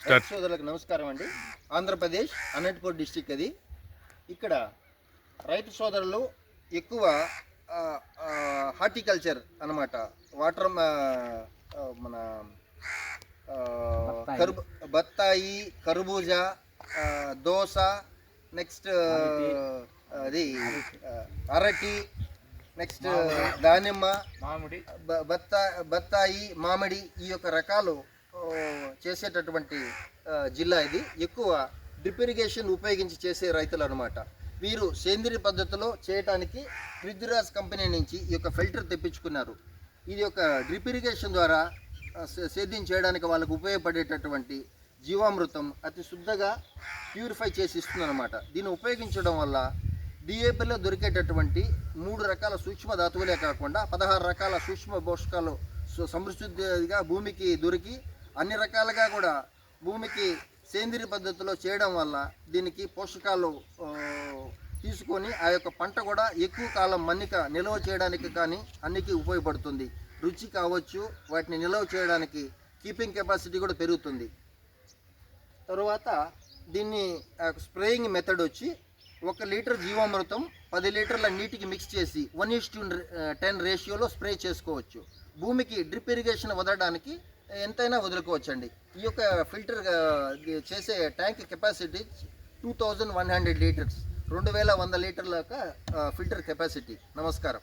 సోదరులకు నమస్కారం అండి. ఆంధ్రప్రదేశ్ అనంతపూర్ డిస్టిక్ అది. ఇక్కడ రైతు సోదరులు ఎక్కువ హార్టికల్చర్ అన్నమాట. వాటర్ మన బత్తాయి, కర్బూజా, దోస, నెక్స్ట్ అది అరటి, నెక్స్ట్ దానిమ్మ, మామిడి, బత్తాయి, మామిడి, ఈ యొక్క రకాలు చేసేటటువంటి జిల్లా ఇది. ఎక్కువ డ్రిప్ ఇరిగేషన్ ఉపయోగించి చేసే రైతులు అనమాట. వీరు సేంద్రియ పద్ధతిలో చేయడానికి పృథ్వీరాజ్ కంపెనీ నుంచి ఈ యొక్క ఫిల్టర్ తెప్పించుకున్నారు. ఇది యొక్క డ్రిప్ ఇరిగేషన్ ద్వారా సేద్యం చేయడానికి వాళ్ళకు ఉపయోగపడేటటువంటి జీవామృతం అతి శుద్ధంగా ప్యూరిఫై చేసి ఇస్తుందన్నమాట. దీన్ని ఉపయోగించడం వల్ల డిఏపిలో దొరికేటటువంటి 3 రకాల సూక్ష్మ ధాతువులే కాకుండా 16 రకాల సూక్ష్మ పోషకాలు సమృద్ధిగా భూమికి దొరికి అన్ని రకాలుగా కూడా భూమికి సేంద్రియ పద్ధతిలో చేయడం వల్ల దీనికి పోషకాలు తీసుకొని ఆ యొక్క పంట కూడా ఎక్కువ కాలం మన్నిక నిల్వ చేయడానికి కానీ అన్నికి ఉపయోగపడుతుంది. రుచి కావచ్చు, వాటిని నిల్వ చేయడానికి కీపింగ్ కెపాసిటీ కూడా పెరుగుతుంది. తరువాత దీన్ని స్ప్రేయింగ్ మెథడ్ వచ్చి 1 లీటర్ జీవామృతం 10 లీటర్ల నీటికి మిక్స్ చేసి 1:10 రేషియోలో స్ప్రే చేసుకోవచ్చు. భూమికి డ్రిప్ ఇరిగేషన్ వదలడానికి ఎంతైనా వదులుకోవచ్చండి. ఈ యొక్క ఫిల్టర్ చేసే ట్యాంక్ కెపాసిటీ 2100 లీటర్స్, 2100 లీటర్ల ఫిల్టర్ కెపాసిటీ. నమస్కారం.